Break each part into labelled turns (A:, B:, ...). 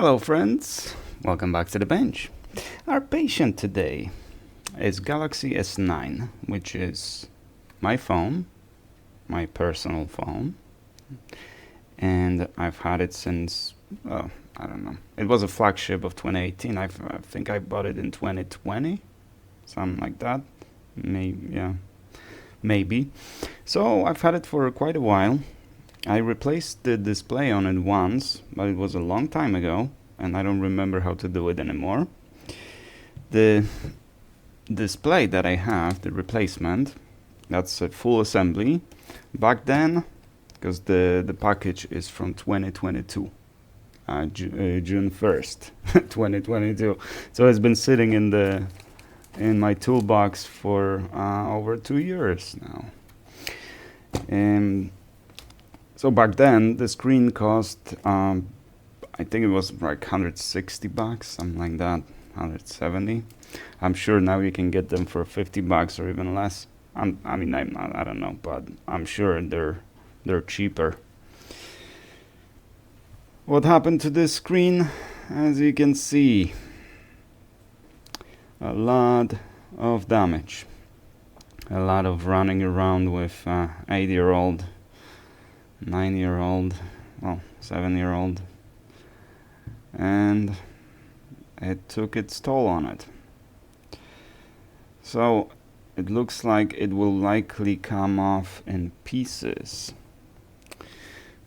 A: Hello friends, welcome back to the bench. Our patient today is Galaxy S9, which is my phone, my personal phone, and I've had it since, I don't know, it was a flagship of 2018. I think I bought it in 2020, something like that, maybe. So I've had it for quite a while. I replaced the display on it once, but it was a long time ago, and I don't remember how to do it anymore. The display that I have, the replacement, that's a full assembly. Back then, because the package is from 2022, June 1st, 2022. So it's been sitting in my toolbox for over 2 years now. So back then, the screen cost, I think it was like $160, something like that, 170. I'm sure now you can get them for $50 or even less. I don't know, but I'm sure they're cheaper. What happened to this screen? As you can see, a lot of damage. A lot of running around with 8-year-old, 9-year-old, well, 7-year-old, and it took its toll on it. So it looks like it will likely come off in pieces,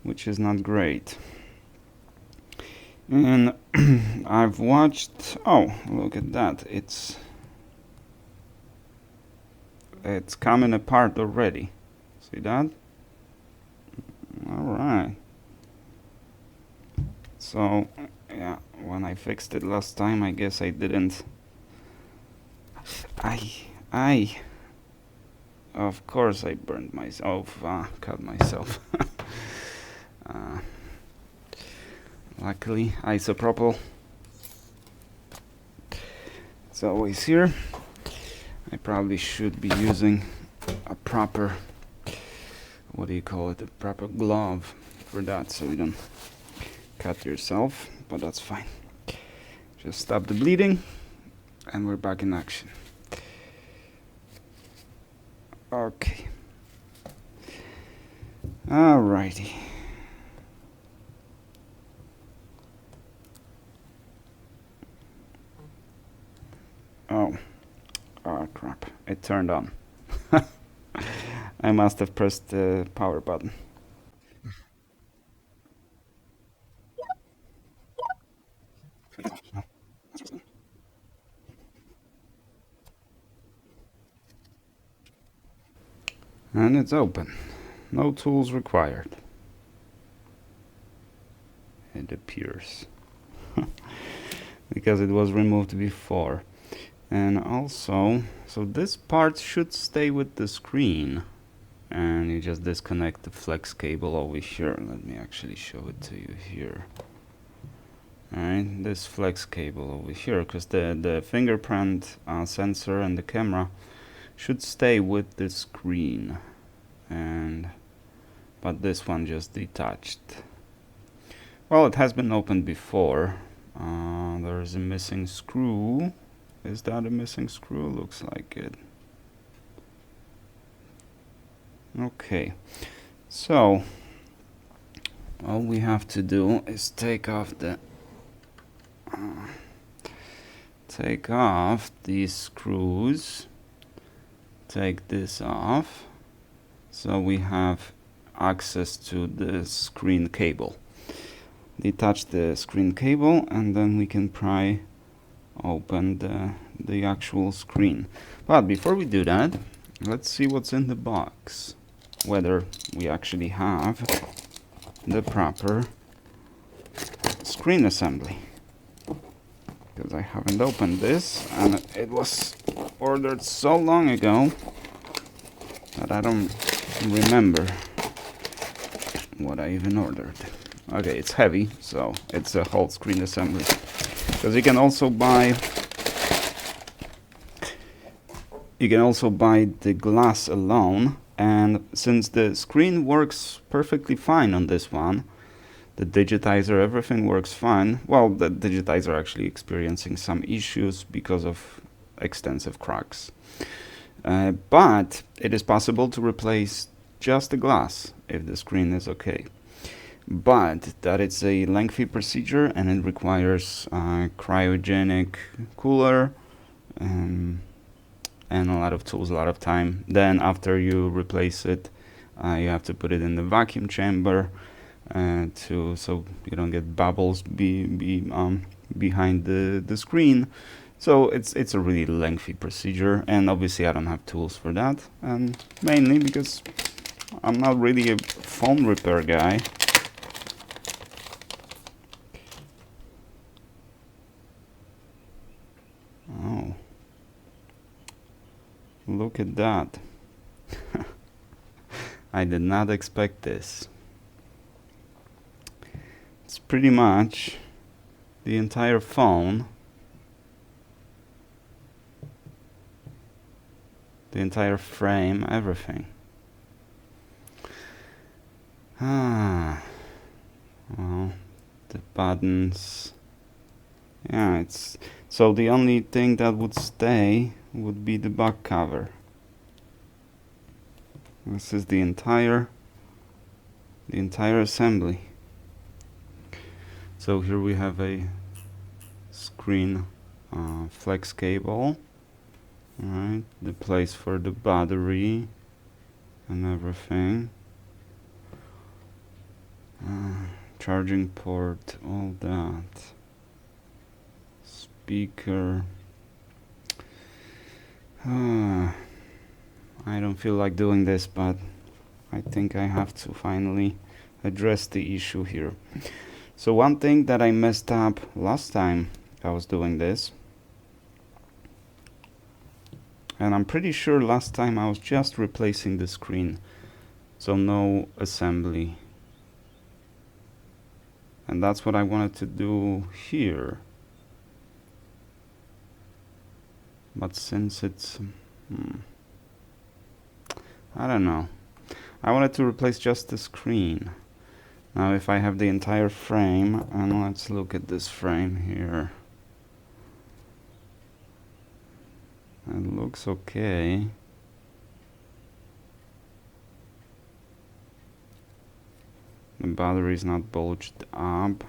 A: which is not great. And I've watched, oh, look at that, it's coming apart already. See that? Alright. So, yeah, when I fixed it last time, I guess I didn't. Of course I burned myself, cut myself. Luckily, isopropyl. It's always here. I probably should be using a proper, what do you call it, a proper glove for that, so you don't cut yourself, but that's fine. Just stop the bleeding and we're back in action. Okay. Alrighty. Oh crap, it turned on. I must have pressed the power button. And it's open. No tools required. It appears. Because it was removed before. And also, so this part should stay with the screen. And you just disconnect the flex cable over here. Let me actually show it to you here. Alright, this flex cable over here, because the fingerprint sensor and the camera should stay with the screen, but this one just detached. Well, it has been opened before. There's a missing screw. Is that a missing screw? Looks like it. Okay, so all we have to do is take off these screws. Take this off, so we have access to the screen cable. Detach the screen cable and then we can pry open the actual screen. But before we do that, let's see what's in the box, whether we actually have the proper screen assembly, because I haven't opened this and it was ordered so long ago that I don't remember what I even ordered. Okay, it's heavy, so it's a whole screen assembly. Because you can also buy the glass alone, and since the screen works perfectly fine on this one, The digitizer, everything works fine. Well, the digitizer actually experiencing some issues because of extensive cracks. But it is possible to replace just the glass if the screen is okay. But that is a lengthy procedure and it requires a cryogenic cooler and a lot of tools, a lot of time. Then after you replace it, you have to put it in the vacuum chamber so you don't get bubbles behind the screen. So it's a really lengthy procedure, and obviously I don't have tools for that, and mainly because I'm not really a phone repair guy. Oh, look at that. I did not expect this. It's pretty much the entire phone, the entire frame, everything. Well, the buttons. Yeah, it's so the only thing that would stay would be the back cover. This is the entire assembly. So here we have a screen flex cable. Alright, the place for the battery and everything. Charging port, all that. Speaker. I don't feel like doing this, but I think I have to finally address the issue here. So one thing that I messed up last time I was doing this, and I'm pretty sure last time I was just replacing the screen, so no assembly. And that's what I wanted to do here. But since it's I don't know, I wanted to replace just the screen. Now if I have the entire frame, and let's look at this frame here, it looks okay. The battery is not bulged up.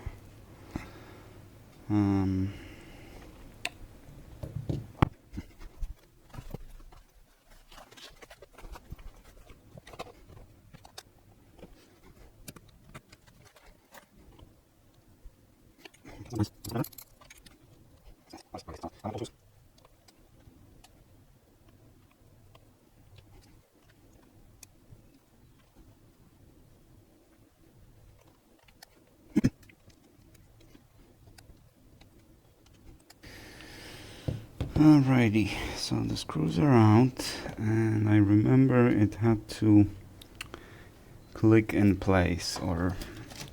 A: Alrighty, so the screws are out, and I remember it had to click in place, or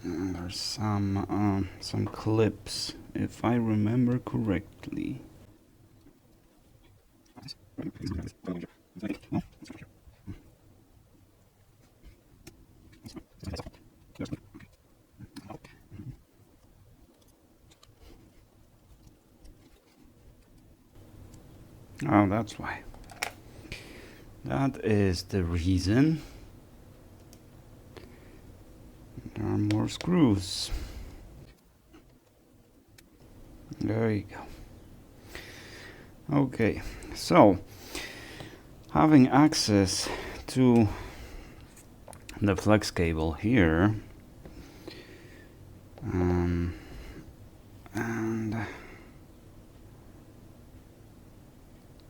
A: there's some clips, if I remember correctly. Oh, that's why. That is the reason. There are more screws. There you go. Okay, so having access to the flex cable here, and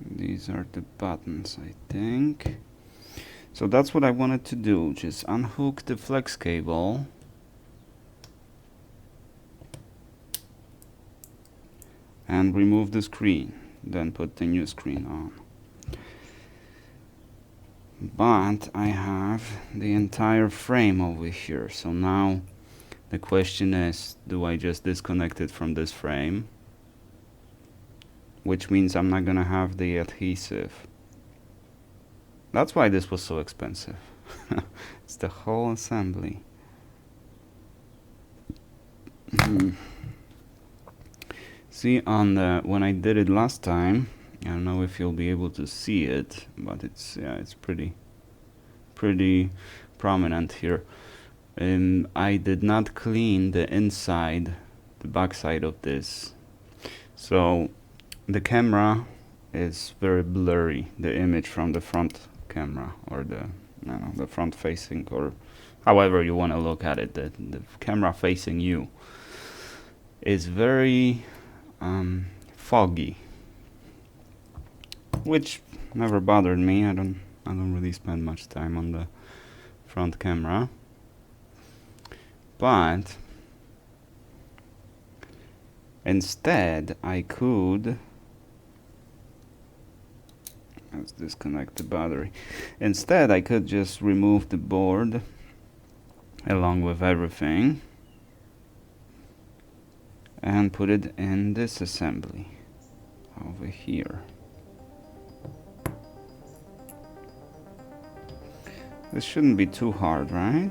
A: these are the buttons, I think. So that's what I wanted to do, just unhook the flex cable and remove the screen, then put the new screen on. But I have the entire frame over here, so now the question is, do I just disconnect it from this frame? Which means I'm not gonna have the adhesive. That's why this was so expensive. It's the whole assembly. See, on the when I did it last time, I don't know if you'll be able to see it, but it's pretty prominent here. I did not clean the inside, the back side of this, so the camera is very blurry. The image from the front camera, or the the front facing, or however you want to look at it, the camera facing you is very foggy, which never bothered me. I don't really spend much time on the front camera, but instead I could, let's disconnect the battery. Instead I could just remove the board along with everything and put it in this assembly over here. This shouldn't be too hard, right?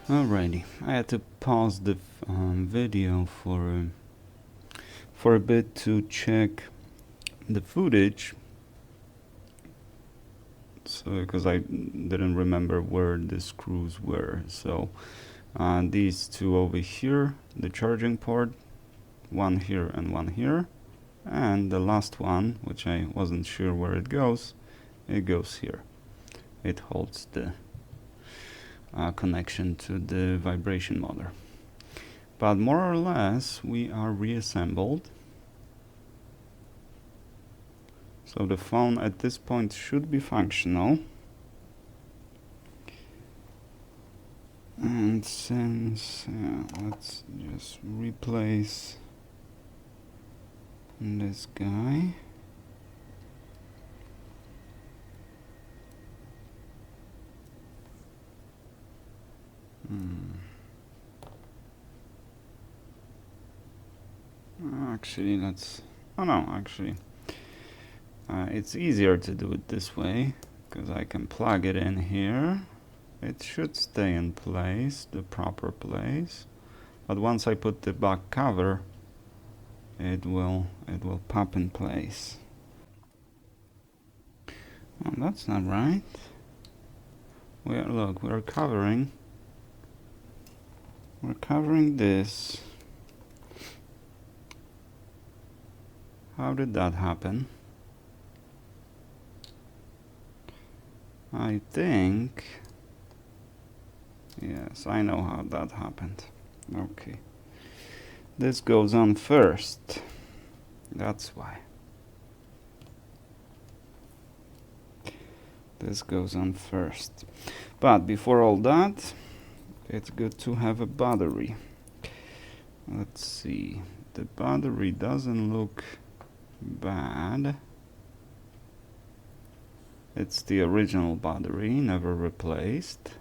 A: Alrighty, I had to pause the video for a bit to check the footage, so because I didn't remember where the screws were. So these two over here, the charging port, one here and one here, And the last one, which I wasn't sure where it goes here. It holds the connection to the vibration motor. But more or less we are reassembled. So the phone at this point should be functional. And since, let's just replace this guy. Actually, it's easier to do it this way, because I can plug it in here. It should stay in place, the proper place. But once I put the back cover, it will pop in place. Oh, that's not right. Look, we're covering this. How did that happen? I think, yes, I know how that happened. Okay. This goes on first. That's why. This goes on first. But before all that, it's good to have a battery. Let's see. The battery doesn't look bad. It's the original battery, never replaced.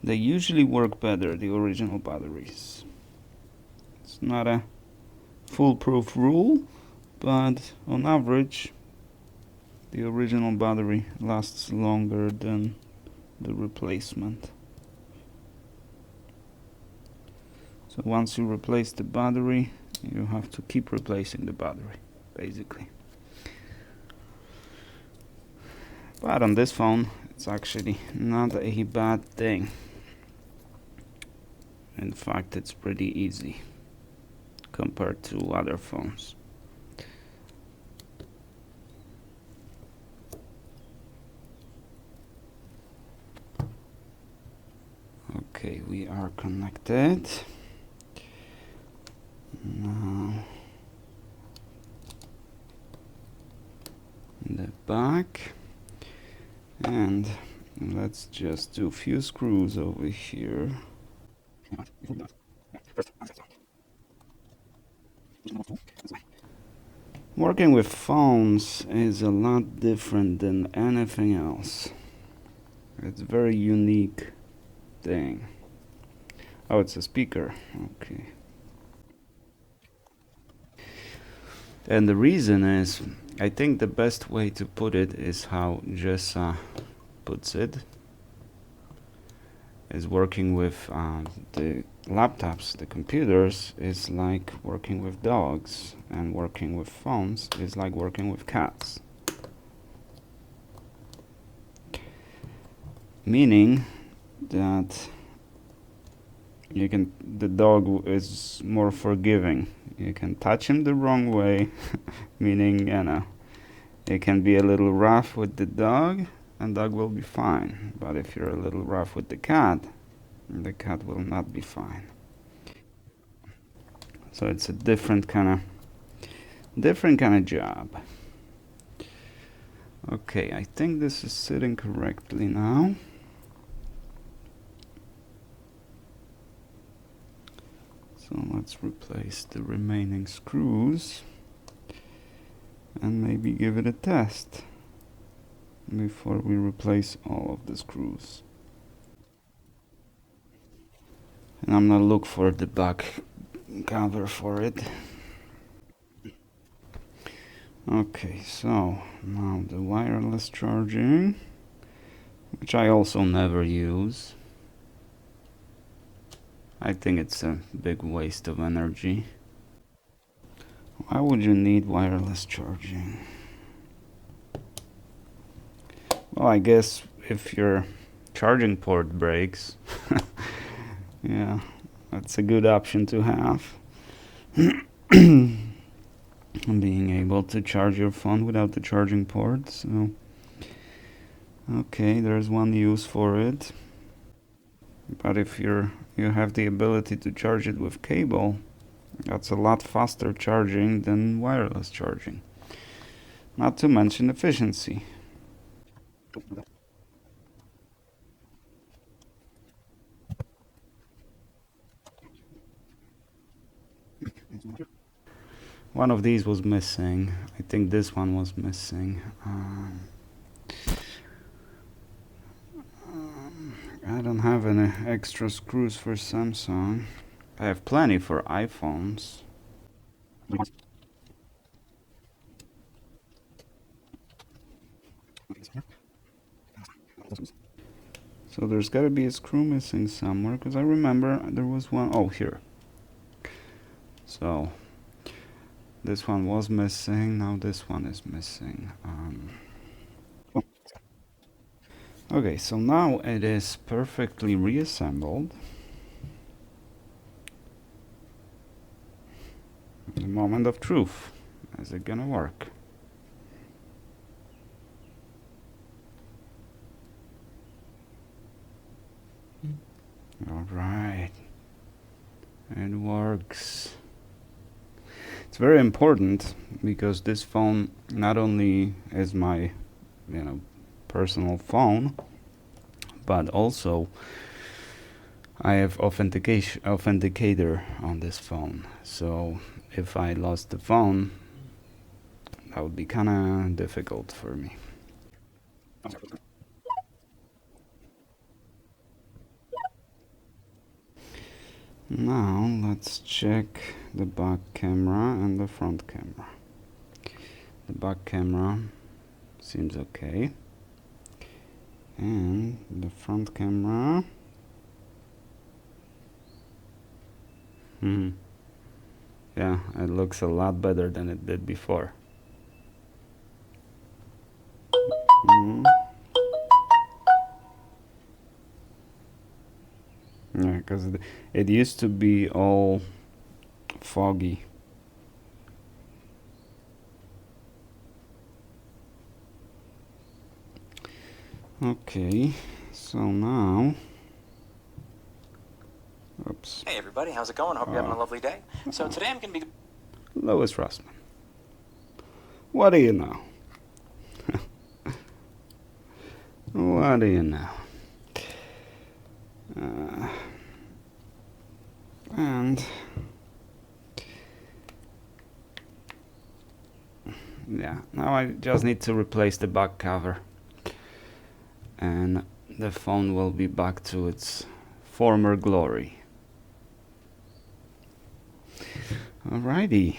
A: They usually work better, the original batteries. It's not a foolproof rule, but on average, the original battery lasts longer than the replacement. So once you replace the battery, you have to keep replacing the battery, basically. But on this phone, it's actually not a bad thing. In fact, it's pretty easy compared to other phones. Okay, we are connected. Now the back, and let's just do a few screws over here. Working with phones is a lot different than anything else. It's a very unique thing. Oh, it's a speaker. Okay. And the reason is, I think the best way to put it is how Jessa puts it. Is working with the laptops, the computers, is like working with dogs, and working with phones is like working with cats. Meaning that the dog is more forgiving. You can touch him the wrong way, meaning, it can be a little rough with the dog, and dog will be fine. But if you're a little rough with the cat will not be fine. So it's a different kind of job. Okay, I think this is sitting correctly now. So let's replace the remaining screws and maybe give it a test before we replace all of the screws. And I'm gonna look for the back cover for it. Okay, so now the wireless charging, which I also never use. I think it's a big waste of energy. Why would you need wireless charging? Well, I guess if your charging port breaks, yeah, that's a good option to have. being able to charge your phone without the charging port. So okay, there's one use for it. But if you have the ability to charge it with cable, that's a lot faster charging than wireless charging. Not to mention efficiency. One of these was missing. I think this one was missing. I don't have any extra screws for Samsung. I have plenty for iPhones. So there's got to be a screw missing somewhere, because I remember there was one. Oh, here. So this one was missing. Now this one is missing. Okay, so now it is perfectly reassembled. The moment of truth. Is it gonna work? All right, it works. It's very important because this phone not only is my, personal phone, but also I have authenticator on this phone. So if I lost the phone, that would be kind of difficult for me. Now let's check the back camera and the front camera. The back camera seems okay, and the front camera, yeah, it looks a lot better than it did before. Yeah, because it used to be all foggy. Okay, so now, oops.
B: Hey everybody, how's it going? Hope you're having a lovely day. So today I'm going to be...
A: Lois Rossman. What do you know? What do you know? And yeah, now I just need to replace the back cover, and the phone will be back to its former glory. Alrighty,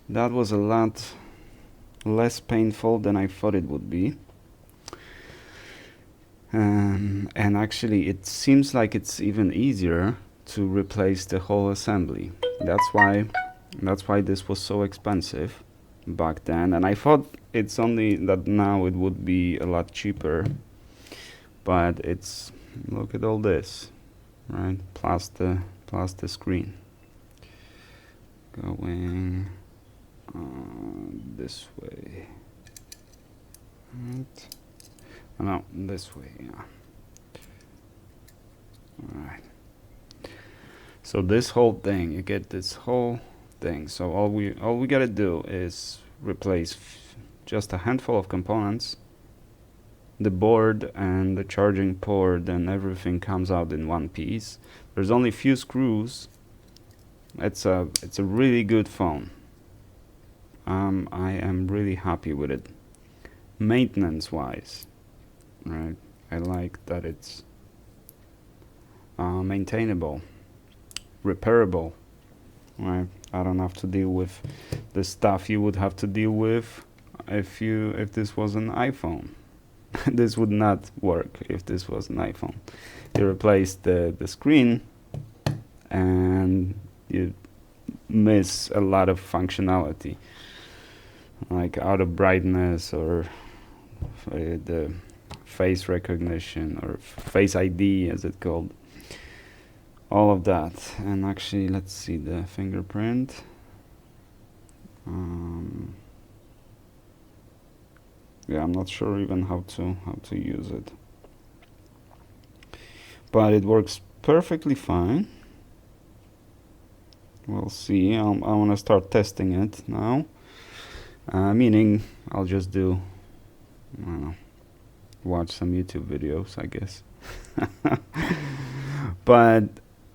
A: that was a lot less painful than I thought it would be. And actually it seems like it's even easier to replace the whole assembly. That's why this was so expensive back then, and I thought it's only that now it would be a lot cheaper, but it's, look at all this, right, plus the screen going this way, right? No, this way, yeah. Alright. So this whole thing, you get this whole thing. So all we gotta do is replace just a handful of components, the board and the charging port, and everything comes out in one piece. There's only few screws. It's a really good phone. I am really happy with it. Maintenance wise, right? I like that it's maintainable, repairable, right? I don't have to deal with the stuff you would have to deal with if this was an iPhone. This would not work if this was an iPhone. You replace the screen and you miss a lot of functionality, like out of brightness or the face recognition or face ID as it's called. all of that. And actually, let's see the fingerprint. Yeah, I'm not sure even how to use it, but it works perfectly fine. We'll see. I want to start testing it now, meaning I'll just do, I don't know, watch some YouTube videos, I guess. But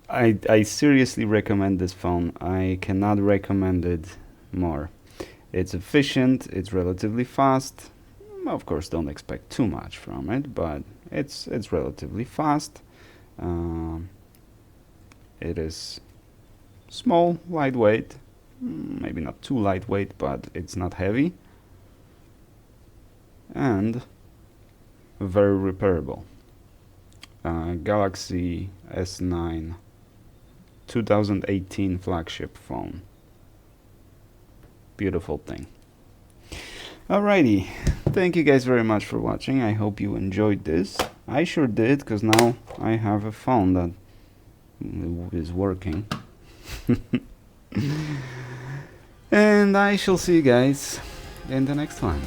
A: I seriously recommend this phone. I cannot recommend it more. It's efficient, it's relatively fast. Of course, don't expect too much from it, but it's relatively fast. It is small, lightweight, maybe not too lightweight, but it's not heavy, and very repairable. Galaxy S9 2018 flagship phone. Beautiful thing. Alrighty, thank you guys very much for watching. I hope you enjoyed this. I sure did, because now I have a phone that is working. And I shall see you guys in the next one.